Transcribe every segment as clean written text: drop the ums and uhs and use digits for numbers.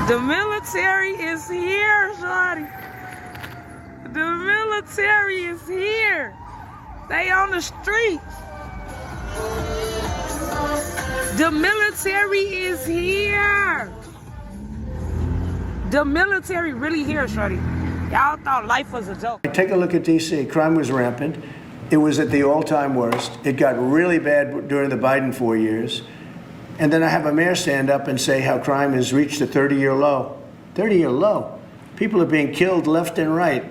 The military is here, shawty. The military is here. They on the streets. The military is here. The military really here, shawty. Y'all thought life was a joke. Take a look at D.C. Crime was rampant. It was at the all-time worst. It got really bad during the Biden 4 years. And then I have a mayor stand up and say how crime has reached a 30-year low. 30-year low. People are being killed left and right.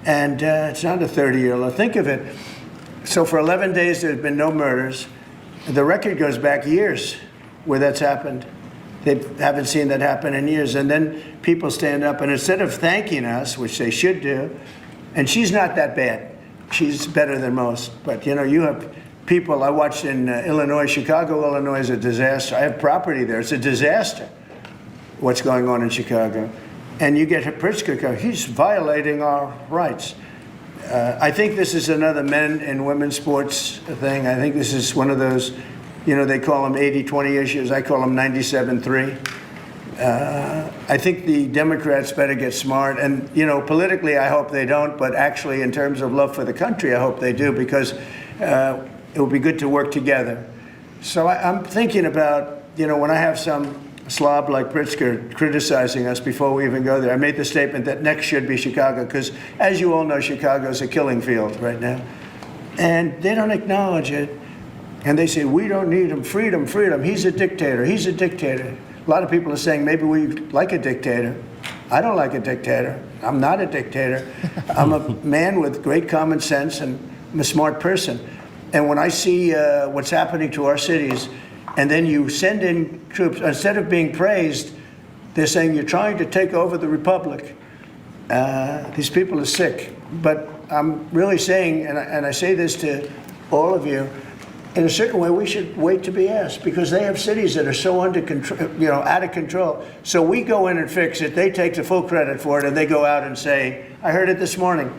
And it's not a 30-year low. Think of it. So for 11 days, there's been no murders. The record goes back years where that's happened. They haven't seen that happen in years. And then people stand up, and instead of thanking us, which they should do, and she's not that bad. She's better than most. But, you have people, I watched in Illinois, Chicago, Illinois is a disaster. I have property there. It's a disaster what's going on in Chicago. And you get Pritzker, he's violating our rights. I think this is another men and women's sports thing. I think this is one of those, they call them 80-20 issues. I call them 97-3. I think the Democrats better get smart. And, politically, I hope they don't. But actually, in terms of love for the country, I hope they do, because it would be good to work together. So I'm thinking about, when I have some slob like Pritzker criticizing us before we even go there, I made the statement that next should be Chicago, because as you all know, Chicago is a killing field right now. And they don't acknowledge it. And they say, we don't need him, freedom, freedom. He's a dictator, he's a dictator. A lot of people are saying maybe we like a dictator. I don't like a dictator. I'm not a dictator. I'm a man with great common sense, and I'm a smart person. And when I see what's happening to our cities, and then you send in troops, instead of being praised, they're saying you're trying to take over the republic. These people are sick. But I'm really saying, and I say this to all of you, in a certain way, we should wait to be asked, because they have cities that are so under control, out of control. So we go in and fix it. They take the full credit for it, and they go out and say, I heard it this morning.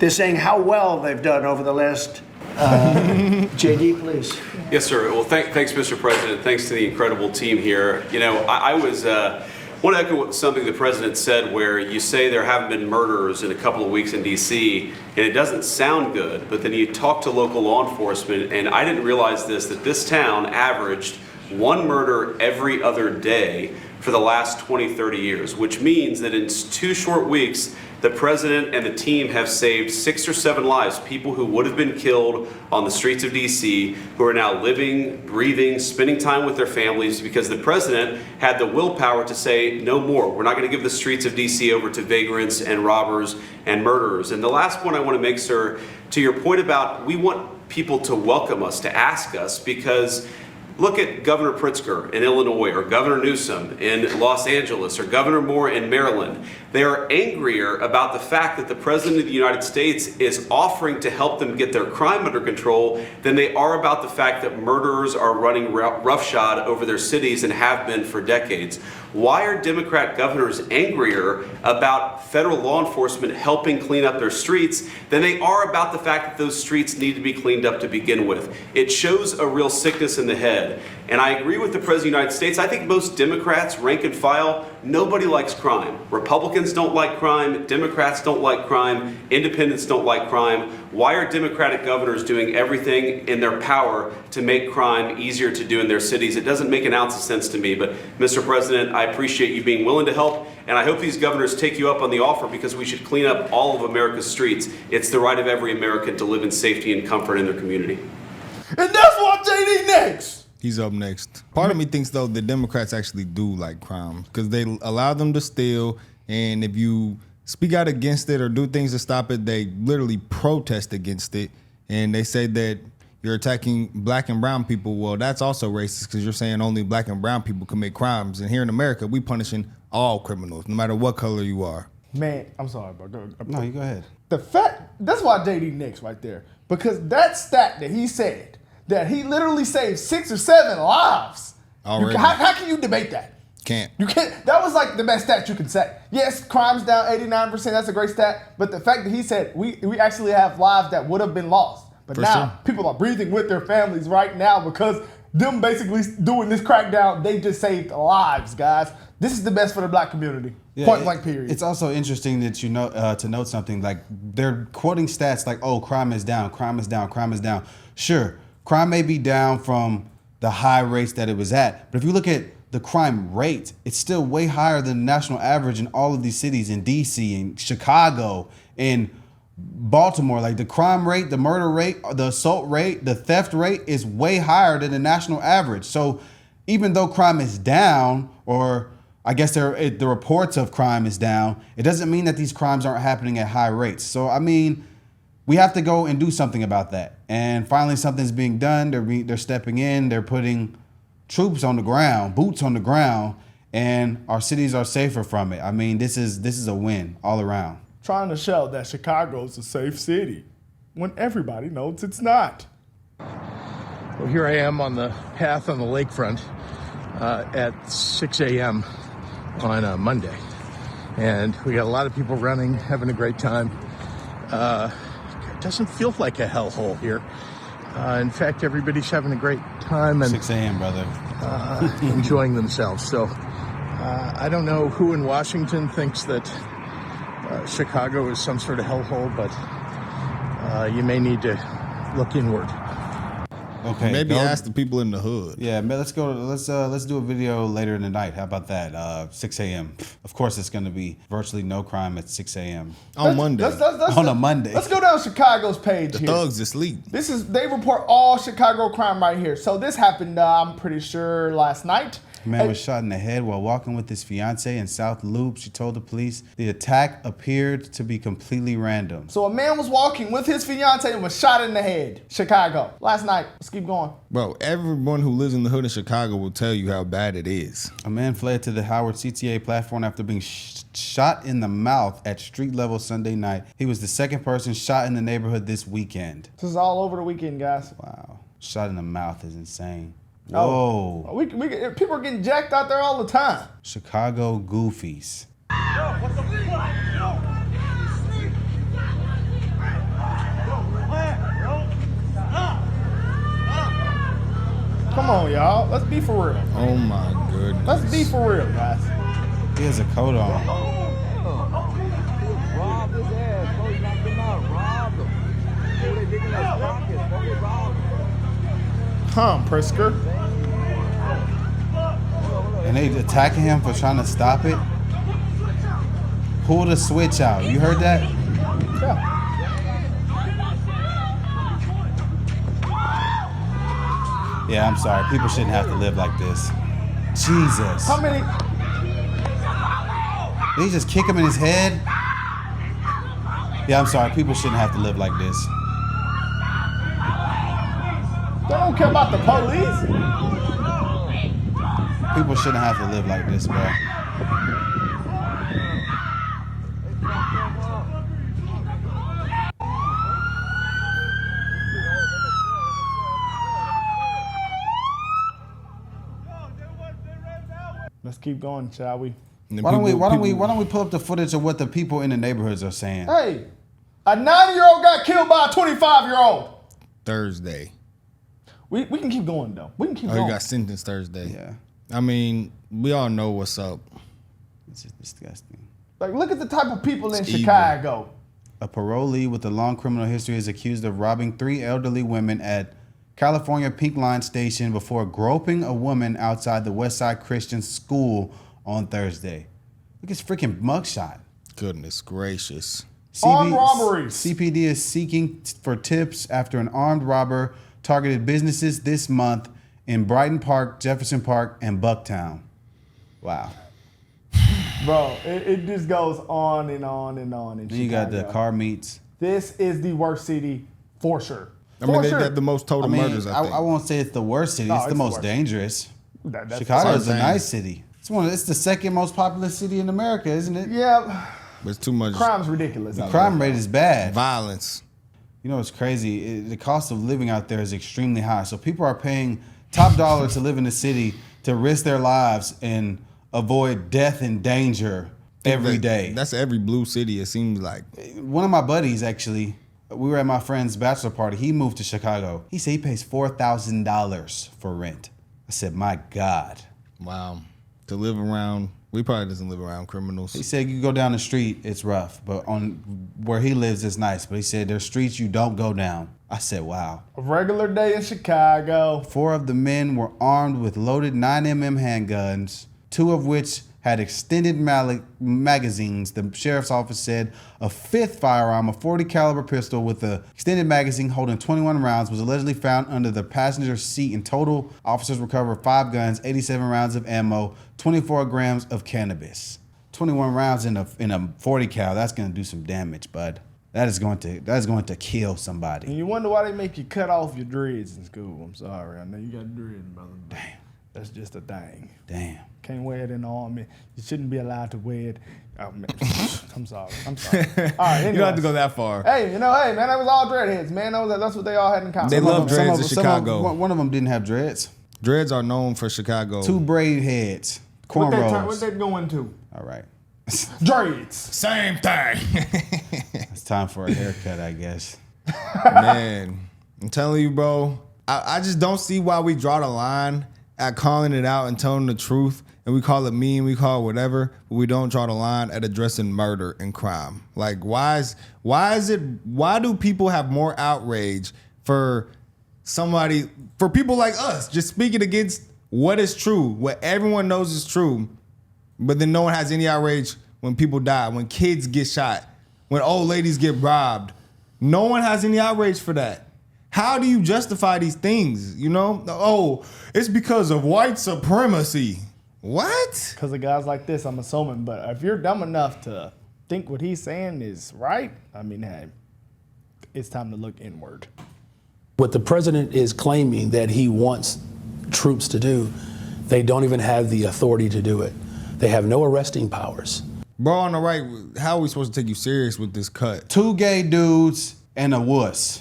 They're saying how well they've done over the last. JD, please. Yes, sir. Well, thanks, Mr. President. Thanks to the incredible team here. I want to echo something the president said, where you say there haven't been murders in a couple of weeks in D.C., and it doesn't sound good, but then you talk to local law enforcement, and I didn't realize that this town averaged one murder every other day for the last 20, 30 years, which means that in 2 short weeks, the president and the team have saved 6 or 7 lives, people who would have been killed on the streets of D.C., who are now living, breathing, spending time with their families, because the president had the willpower to say no more. We're not going to give the streets of D.C. over to vagrants and robbers and murderers. And the last point I want to make, sir, to your point about we want people to welcome us, to ask us, because look at Governor Pritzker in Illinois, or Governor Newsom in Los Angeles, or Governor Moore in Maryland. They are angrier about the fact that the President of the United States is offering to help them get their crime under control than they are about the fact that murderers are running roughshod over their cities and have been for decades. Why are Democrat governors angrier about federal law enforcement helping clean up their streets than they are about the fact that those streets need to be cleaned up to begin with? It shows a real sickness in the head. And I agree with the President of the United States. I think most Democrats, rank and file, nobody likes crime. Republicans don't like crime. Democrats don't like crime. Independents don't like crime. Why are Democratic governors doing everything in their power to make crime easier to do in their cities? It doesn't make an ounce of sense to me. But, Mr. President, I appreciate you being willing to help. And I hope these governors take you up on the offer, because we should clean up all of America's streets. It's the right of every American to live in safety and comfort in their community. And that's why JD next. He's up next. Part of me thinks, though, the Democrats actually do like crime, because they allow them to steal, and if you speak out against it or do things to stop it, they literally protest against it, and they say that you're attacking black and brown people. Well, that's also racist, because you're saying only black and brown people commit crimes, and here in America, we punishing all criminals, no matter what color you are. Man, I'm sorry, bro. No, you go ahead. The fact, that's why JD next right there, because that stat that he said, that he literally saved 6 or 7 lives. Already. How can you debate that? Can't. You can't. That was like the best stat you can say. Yes, crime's down 89%. That's a great stat. But the fact that he said we actually have lives that would have been lost. But now people are breathing with their families right now, because them basically doing this crackdown, they just saved lives, guys. This is the best for the black community. Yeah, Point blank, period. It's also interesting that you know to note something like they're quoting stats like, "Oh, crime is down, crime is down, crime is down." Sure, crime may be down from the high rates that it was at, but if you look at the crime rate, it's still way higher than the national average in all of these cities, in DC, in Chicago, in Baltimore. Like the crime rate, the murder rate, the assault rate, the theft rate is way higher than the national average. So even though crime is down, or I guess the reports of crime is down, it doesn't mean that these crimes aren't happening at high rates. So, I mean, we have to go and do something about that. And finally, something's being done. They're stepping in. They're putting troops on the ground, boots on the ground, and our cities are safer from it. I mean, this is a win all around. Trying to show that Chicago's a safe city when everybody knows it's not. Well, here I am on the path on the lakefront at 6 a.m. on a Monday. And we got a lot of people running, having a great time. It doesn't feel like a hellhole here. In fact, everybody's having a great time and 6 a.m., brother. enjoying themselves. So I don't know who in Washington thinks that Chicago is some sort of hellhole, but you may need to look inward. Okay. Maybe ask the people in the hood. Yeah, man, let's go. Let's do a video later in the night. How about that? 6 a.m. Of course, it's going to be virtually no crime at 6 a.m. On Monday. On a Monday. Let's go down Chicago's page The here. thugs asleep. They report all Chicago crime right here. So this happened, I'm pretty sure, last night. A man was shot in the head while walking with his fiancée in South Loop. She told the police the attack appeared to be completely random. So a man was walking with his fiancée and was shot in the head. Chicago. Last night. Let's keep going. Bro, everyone who lives in the hood of Chicago will tell you how bad it is. A man fled to the Howard CTA platform after being shot in the mouth at street level Sunday night. He was the second person shot in the neighborhood this weekend. This is all over the weekend, guys. Wow. Shot in the mouth is insane. Oh. Whoa. People are getting jacked out there all the time. Chicago goofies. Come on, y'all. Let's be for real. Oh my goodness. Let's be for real, guys. He has a coat on. Rob his ass, bro. You knocked him out. Rob him. Before they dig in his pockets, bro. They robbed him. Prisker. And they attacking him for trying to stop it. Pull the switch out. You heard that? Yeah. Yeah, I'm sorry. People shouldn't have to live like this. Jesus. How many? Did he just kick him in his head? Yeah, I'm sorry. People shouldn't have to live like this. They don't care about the police. People shouldn't have to live like this, bro. Let's keep going, shall we? Why don't we pull up the footage of what the people in the neighborhoods are saying? Hey, a 90-year-old got killed by a 25-year-old. Thursday. We can keep going though. We can keep Oh, going. you got sentenced Thursday. Yeah. I mean, we all know what's up. It's just disgusting. Like, look at the type of people in It's evil. Chicago. A parolee with a long criminal history is accused of robbing 3 elderly women at California Pink Line Station before groping a woman outside the Westside Christian School on Thursday. Look at his freaking mugshot. Goodness gracious. Armed robberies. CPD is seeking for tips after an armed robber targeted businesses this month in Brighton Park, Jefferson Park, and Bucktown. Wow. Bro, it just goes on and on and on in Then you got the Chicago. car meets. This is the worst city for sure. I mean, For they sure. got the most total murders, I think. I won't say it's the worst city. No, It's the it's the most worst. dangerous. That's Chicago is a Same thing. nice city. It's the second most populous city in America, isn't it? Yeah, But it's too much crime's ridiculous. The out crime there. rate is bad. violence. You know, it's crazy. The cost of living out there is extremely high. So people are paying top dollar to live in the city to risk their lives and avoid death and danger every day. That's every blue city, it seems like. One of my buddies, actually, We were at my friend's bachelor party. He moved to Chicago. He said he pays $4,000 for rent. I said, my God. Wow. To live around, we probably doesn't live around criminals. He said you go down the street, it's rough, but on where he lives, it's nice. But he said there's streets you don't go down. I said, wow. A regular day in Chicago. 4 of the men were armed with loaded 9mm handguns, 2 of which had extended magazines. The sheriff's office said a 5th firearm, a .40 caliber pistol with an extended magazine holding 21 rounds, was allegedly found under the passenger seat. In total, officers recovered 5 guns, 87 rounds of ammo, 24 grams of cannabis. 21 rounds in a .40 cal. That's gonna do some damage, bud. That is going to kill somebody. And you wonder why they make you cut off your dreads in school. I'm sorry, I know you got dreads, brother. Damn. That's just a thing. Damn. Can't wear it in the army. You shouldn't be allowed to wear it. Oh, man. I'm sorry. All right, You don't have to go that far. Hey, man, that was all dreadheads, man. That's what they all had in common. They love dreads in Chicago. One of them didn't have dreads. Dreads are known for Chicago. 2 braid heads. Cornrows. What they going to? All right. Dreads. Same thing. It's time for a haircut, I guess. Man, I'm telling you, bro, I just don't see why we draw the line at calling it out and telling the truth, and we call it mean, we call it whatever, but we don't draw the line at addressing murder and crime. Like, why do people have more outrage for people like us just speaking against what is true, what everyone knows is true, but then no one has any outrage when people die, when kids get shot, when old ladies get robbed? No one has any outrage for that. How do you justify these things, you know? Oh, it's because of white supremacy. What? Because of guys like this, I'm assuming. But if you're dumb enough to think what he's saying is right, I mean, hey, it's time to look inward. What the president is claiming that he wants troops to do, they don't even have the authority to do it. They have no arresting powers. Bro, on the right, how are we supposed to take you serious with this cut? 2 gay dudes and a wuss.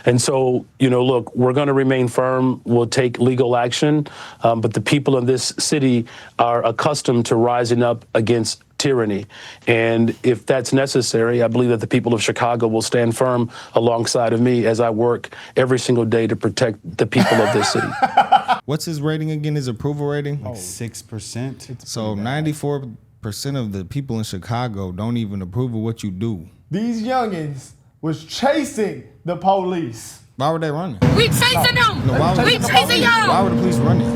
And so, look, we're going to remain firm. We'll take legal action. But the people in this city are accustomed to rising up against tyranny. And if that's necessary, I believe that the people of Chicago will stand firm alongside of me as I work every single day to protect the people of this city. What's his rating again, his approval rating? Like 6%. So 94% of the people in Chicago don't even approve of what you do. These youngins was chasing the police. Why were they running? We chasing them. No, we chasing y'all. Why were the police running?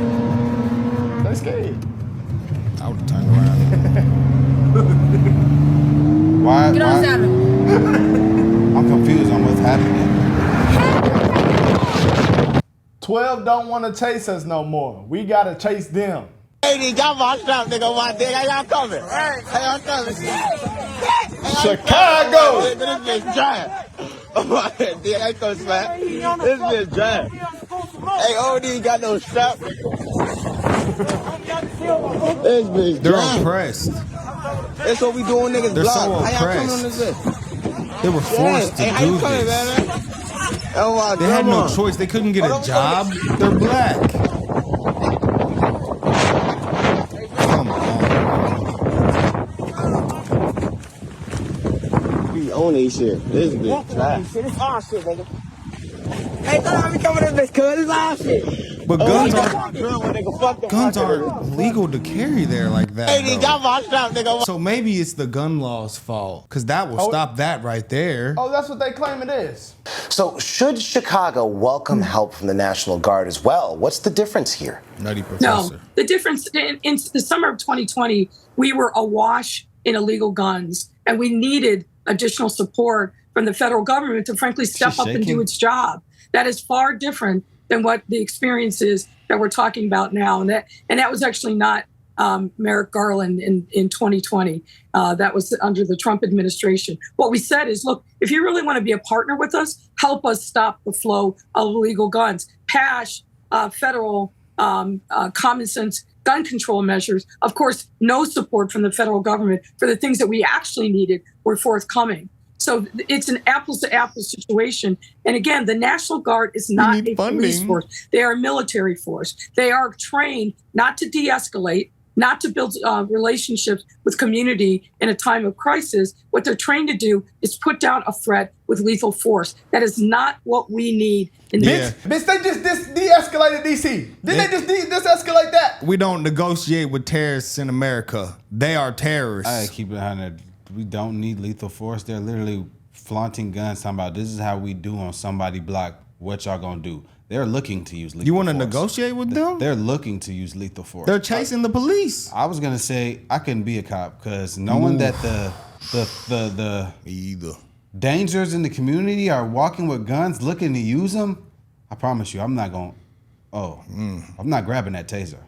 They're scared. I would have turned around. Why? Get on Saturday. I'm confused on what's happening. 12 don't want to chase us no more. We got to chase them. Hey, y'all washed up, nigga. One day, how y'all coming? How y'all coming? Chicago! This bitch dry. I ain't gonna smack. This bitch dry. Hey, OD got no strap. This bitch They're dry. oppressed. That's what we doing, niggas. They're block. so How y'all coming on oppressed. this? They were forced Hey, to how do you coming, this. man? Oh, my They had no grandma. choice. They couldn't get a job. They're black. Come on. We own this shit. This bitch dry. This our shit, nigga. Hey, don't be coming in this, cuz. This our shit. But guns aren't legal to carry there like that. Hey, though. y'all washed up, nigga. So maybe it's the gun law's fault, because that will stop that right there. Oh, that's what they claim it is. So should Chicago welcome help from the National Guard as well? What's the difference here? Nutty professor. No, the difference in the summer of 2020, we were awash in illegal guns, and we needed additional support from the federal government to frankly step up and do its job. That is far different than what the experience is that we're talking about now. And that was actually not Merrick Garland in 2020. That was under the Trump administration. What we said is, look, if you really want to be a partner with us, help us stop the flow of illegal guns. Pass federal common sense gun control measures. Of course, no support from the federal government for the things that we actually needed were forthcoming. So it's an apples to apples situation. And again, the National Guard is not a police force. They are a military force. They are trained not to de-escalate, not to build relationships with community in a time of crisis. What they're trained to do is put down a threat with lethal force. That is not what we need in the Bitch, they just de-escalated D.C. Didn't they just de-escalate that? We don't negotiate with terrorists in America. They are terrorists. I keep it 100. We don't need lethal force. They're literally flaunting guns, talking about this is how we do on somebody block. What y'all gonna do? They're looking to use lethal force. You want to negotiate with them? They're looking to use lethal force. They're chasing the police. I was gonna say I couldn't be a cop because knowing that the dangers in the community are walking with guns, looking to use them. I promise you, I'm not gonna. I'm not grabbing that taser.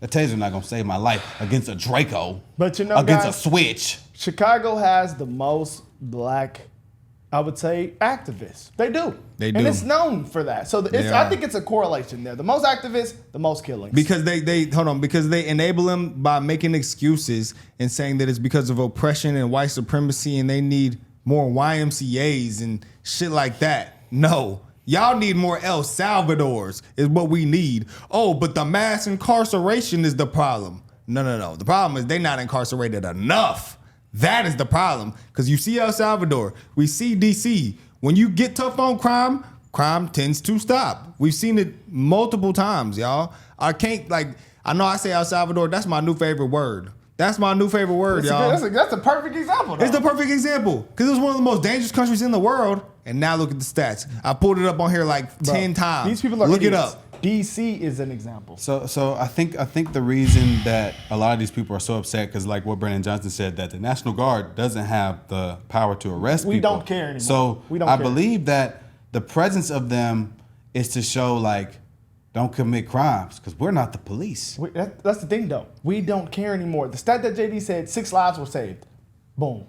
That taser not gonna save my life against a Draco. But you know, against guys, a switch. Chicago has the most black, I would say, activists. They do. They do. And it's known for that. So I think it's a correlation there. The most activists, the most killings. Because because they enable them by making excuses and saying that it's because of oppression and white supremacy and they need more YMCAs and shit like that. No. Y'all need more El Salvadors is what we need. Oh, but the mass incarceration is the problem. No. The problem is they're not incarcerated enough. That is the problem. Because you see El Salvador, we see DC. When you get tough on crime, crime tends to stop. We've seen it multiple times, y'all. I know I say El Salvador, that's my new favorite word. That's my new favorite word, y'all. That's a perfect example, though. It's the perfect example. Because it was one of the most dangerous countries in the world. And now look at the stats. I pulled it up on here like 10 times. These people are Look idiots. it up. DC is an example. So I think the reason that a lot of these people are so upset because like what Brandon Johnson said, that the National Guard doesn't have the power to arrest people. We don't care anymore. So I believe that the presence of them is to show like don't commit crimes because we're not the police. That's the thing though. We don't care anymore. The stat that JD said, 6 lives were saved. Boom.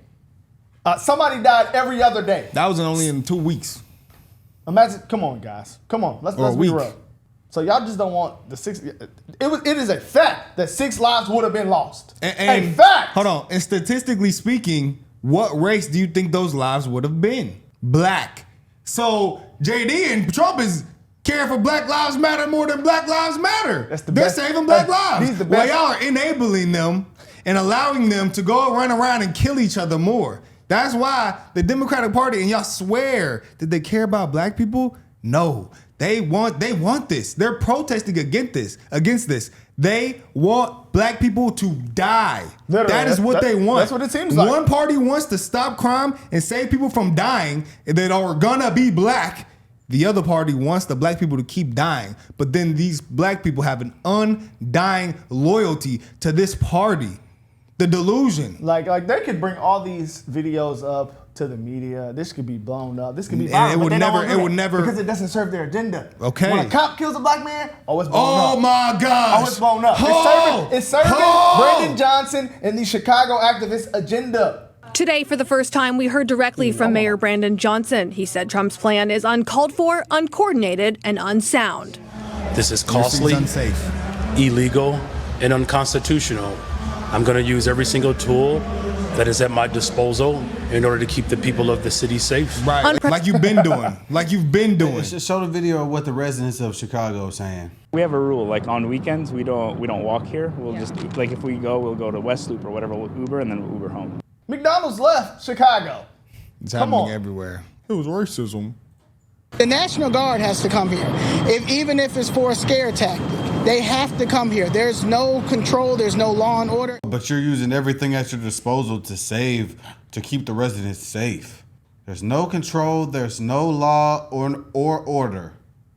Somebody died every other day. That was only in 2 weeks. Imagine, come on guys. Come on, let's be real. So y'all just don't want the 6. It is a fact that 6 lives would have been lost. A fact. Hold on. And statistically speaking, what race do you think those lives would have been? Black. So JD and Trump is caring for Black Lives Matter more than Black Lives Matter. They're saving Black lives. While y'all are enabling them and allowing them to go run around and kill each other more. That's why the Democratic Party, and y'all swear that they care about black people? No. They want this. They're protesting against this. They want black people to die. Literally, that is what they want. That's what it seems like. One party wants to stop crime and save people from dying that are gonna be black. The other party wants the black people to keep dying. But then these black people have an undying loyalty to this party. The delusion. Like they could bring all these videos up to the media. This could be blown up. This could be viral. And it would never because it doesn't serve their agenda. Okay. When a cop kills a black man, it's blown up. Oh my gosh. It's blown up. It's serving Brandon Johnson and the Chicago activist agenda. Today, for the first time, we heard directly from Mayor Brandon Johnson. He said Trump's plan is uncalled for, uncoordinated, and unsound. This is costly, unsafe, illegal, and unconstitutional. I'm going to use every single tool that is at my disposal in order to keep the people of the city safe. Right, like you've been doing. Just show the video of what the residents of Chicago are saying. We have a rule, like on weekends, we don't walk here. We'll just, like if we go, we'll go to West Loop or whatever, we'll Uber, and then we'll Uber home. McDonald's left Chicago. It's happening everywhere. It was racism. The National Guard has to come here, even if it's for a scare tactic. They have to come here. There's no control. There's no law and order. But you're using everything at your disposal to keep the residents safe. There's no control. There's no law or order.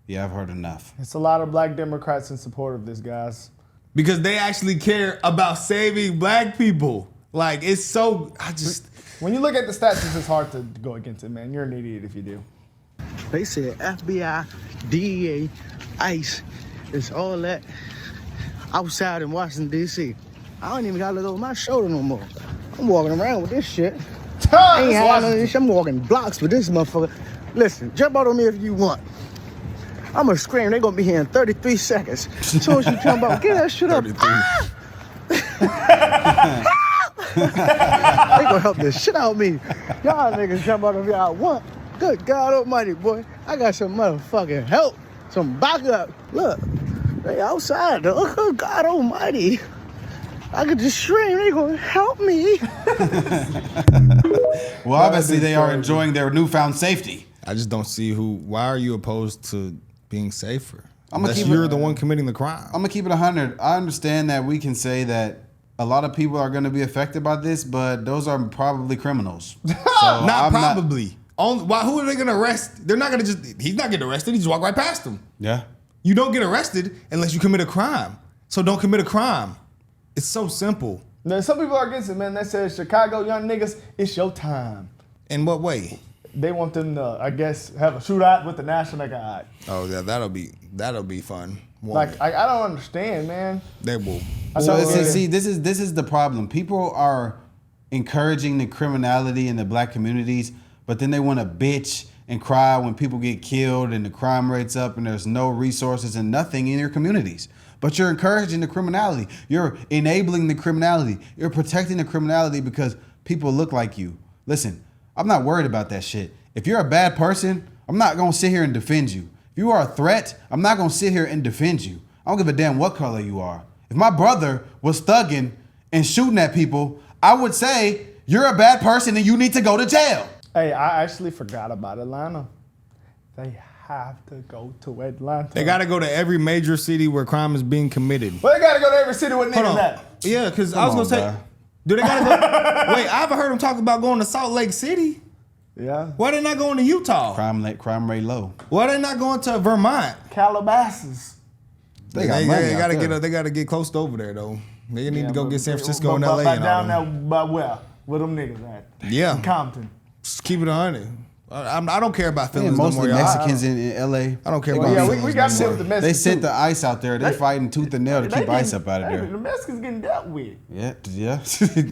Yeah, I've heard enough. It's a lot of black Democrats in support of this, guys. Because they actually care about saving black people. Like, it's so, When you look at the stats, it's just hard to go against it, man. You're an idiot if you do. They said FBI, DEA, ICE, it's all that outside in Washington, D.C. I don't even got to look over my shoulder no more. I'm walking around with this shit. I ain't had none of this shit. I'm walking blocks with this motherfucker. Listen, jump out on me if you want. I'm going to scream. They're going to be here in 33 seconds. As soon as you jump out, get that shit up. They gonna help the shit out of me. Y'all niggas jump out of y'all want. Good God almighty, boy. I got some motherfucking help. Some backup. Look, they outside though. Good God almighty. I could just scream. They gonna help me. Well, obviously they are enjoying their newfound safety. I just don't see why are you opposed to being safer? Unless you're you're the one committing the crime. I'm gonna keep it 100. I understand that we can say that a lot of people are going to be affected by this, but those are probably criminals. So not probably. Who are they going to arrest? They're not going to he's not getting arrested. He just walk right past them. Yeah. You don't get arrested unless you commit a crime. So don't commit a crime. It's so simple. Now, some people are against it, man. They say, Chicago young niggas, it's your time. In what way? They want them to, I guess, have a shootout with the National Guard. Oh, yeah, that'll be fun. Like, I don't understand, man. They will. See, this is the problem. People are encouraging the criminality in the black communities, but then they want to bitch and cry when people get killed and the crime rate's up and there's no resources and nothing in your communities. But you're encouraging the criminality. You're enabling the criminality. You're protecting the criminality because people look like you. Listen, I'm not worried about that shit. If you're a bad person, I'm not going to sit here and defend you. If you are a threat, I'm not going to sit here and defend you. I don't give a damn what color you are. If my brother was thugging and shooting at people, I would say, you're a bad person and you need to go to jail. Hey, I actually forgot about Atlanta. They have to go to Atlanta. They got to go to every major city where crime is being committed. Well, they got to go to every city where niggas at. Yeah, because I was going to say, do they got to go? Wait, I haven't heard them talk about going to Salt Lake City. Yeah. Why they not going to Utah? Crime rate low. Why they not going to Vermont? Calabasas. They got to get close to over there though. They need to go get San Francisco and LA. Down there by where? Where them niggas at? Yeah. In Compton. Just keep it 100. I don't care about feelings no more. Mostly Mexicans in LA. I don't care about feelings. We got to deal with the Mexicans. They sent the ice out there. They fighting tooth and nail to keep ice up out of there. The Mexicans getting dealt with. Yeah. They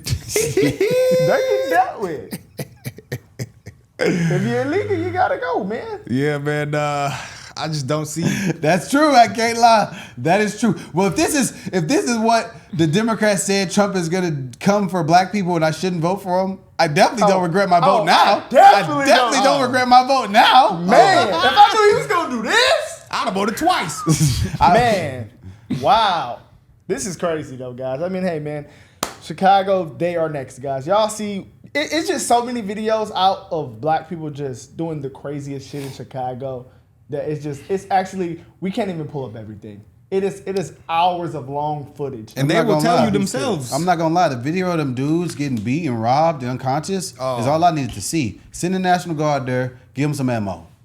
getting dealt with. If you're illegal, you gotta go, man. Yeah, man. I just don't see. That's true. I can't lie. That is true. Well, if this is what the Democrats said Trump is gonna come for black people and I shouldn't vote for him, I definitely don't regret my vote now. I definitely don't regret my vote now. Man, if I knew he was gonna do this, I'd have voted twice. Man, wow. This is crazy though, guys. I mean, hey, man, Chicago, they are next, guys. Y'all see. It's just so many videos out of black people just doing the craziest shit in Chicago that it's actually, we can't even pull up everything. It is hours of long footage. And they will tell you themselves. I'm not gonna lie, the video of them dudes getting beat and robbed and unconscious is all I needed to see. Send the National Guard there, give them some ammo.